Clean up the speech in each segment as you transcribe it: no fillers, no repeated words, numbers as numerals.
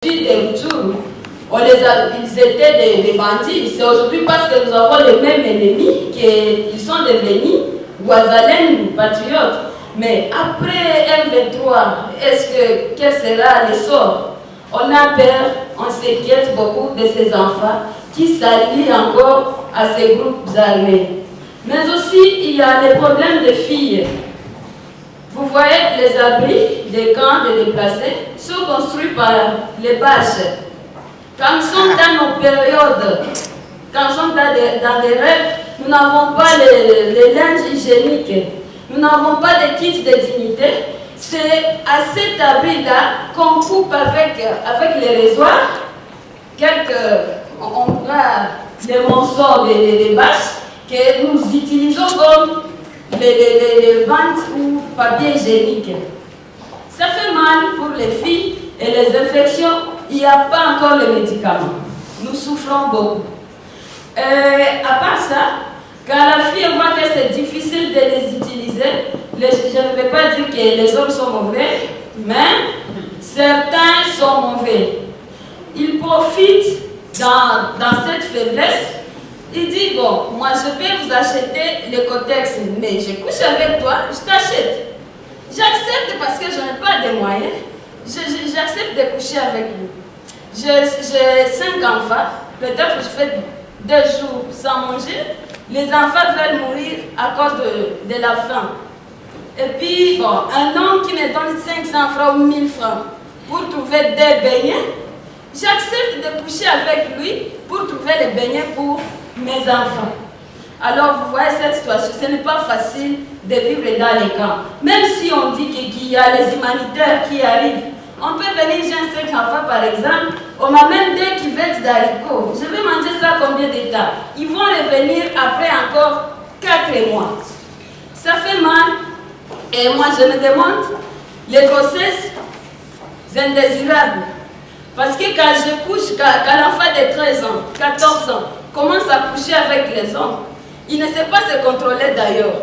Des Rutshuru, ils étaient des bandits. C'est aujourd'hui parce que nous avons les mêmes ennemis qu'ils sont devenus Ouazalènes ou patriotes. Mais après M23, quel sera le sort? On a peur, on s'inquiète beaucoup de ces enfants qui s'allient encore à ces groupes armés. Mais aussi, il y a les problèmes de filles. Vous voyez, les abris des camps de déplacés sont construits par les bâches. Quand nous sommes dans nos périodes, quand nous sommes dans des rêves, nous n'avons pas les linges hygiéniques, nous n'avons pas de kits de dignité. C'est à cet abri-là qu'on coupe avec les rasoirs, on prend des morceaux de bâches que nous utilisons comme les bandes ou papier hygiénique. Ça fait mal pour les filles et les infections. Il n'y a pas encore les médicaments. Nous souffrons beaucoup. À part ça, quand la fille voit que c'est difficile de les utiliser, je ne vais pas dire que les hommes sont mauvais, mais certains sont mauvais. Ils profitent dans cette faiblesse. Il dit, bon, moi je vais vous acheter le cotex, mais je couche avec toi, je t'achète. J'accepte parce que je n'ai pas de moyens. J'accepte de coucher avec vous. J'ai 5 enfants, peut-être que je fais 2 jours sans manger. Les enfants veulent mourir à cause de la faim. Et puis, bon, un homme qui me donne 500 francs ou 1000 francs pour trouver des beignets, j'accepte de coucher avec lui pour trouver les beignets pour mes enfants. Alors, vous voyez cette situation, ce n'est pas facile de vivre dans les camps. Même si on dit qu'il y a les humanitaires qui arrivent, on peut venir, j'ai 5 enfants par exemple, on m'a même 2 cuvettes d'haricots. Je vais manger ça combien de temps? Ils vont revenir après encore 4 mois. Ça fait mal. Et moi, je me demande, les grossesses indésirables. Parce que quand je couche, quand l'enfant de 13 ans, 14 ans, commence à coucher avec les hommes, il ne sait pas se contrôler d'ailleurs.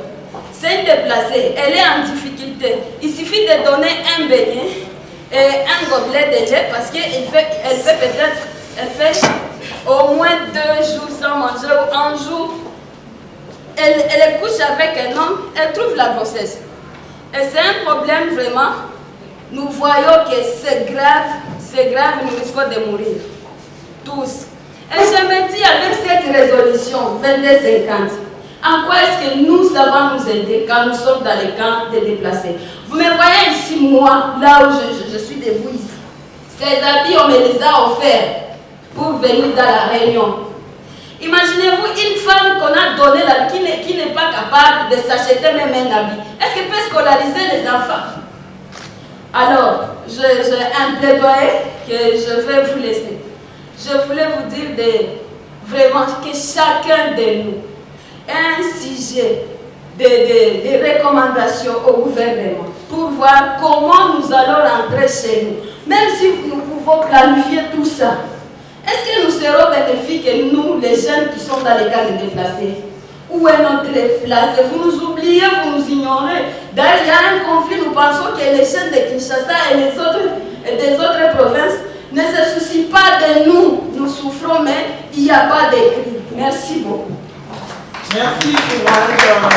C'est une déplacée, elle est en difficulté. Il suffit de donner un beignet et un gobelet de lait parce qu'elle fait au moins 2 jours sans manger ou un jour. Elle couche avec un homme, elle trouve la grossesse. Et c'est un problème vraiment. Nous voyons que c'est grave, nous risquons de mourir. Tous. Et je me dis avec cette résolution 2250, en quoi est-ce que nous savons nous aider quand nous sommes dans les camps de déplacés? Vous me voyez ici, moi, là où je suis debout ici. Ces habits, on me les a offerts pour venir dans la réunion. Imaginez-vous une femme qu'on a donné là, qui n'est pas capable de s'acheter même un habit. Est-ce qu'elle peut scolariser les enfants? Alors, j'ai un plaidoyer que je vais vous laisser. Je voulais vous dire vraiment que chacun de nous ait un sujet de recommandations au gouvernement pour voir comment nous allons rentrer chez nous. Même si nous pouvons planifier tout ça, est-ce que nous serons bénéfiques, nous, les jeunes qui sont dans les cas de déplacés? Où est notre place? Vous nous oubliez, vous nous ignorez. D'ailleurs, il y a un conflit, nous pensons que les jeunes de Kinshasa et des autres provinces ne se soucient pas de nous. Nous souffrons, mais il n'y a pas de cri. Merci beaucoup. Merci pour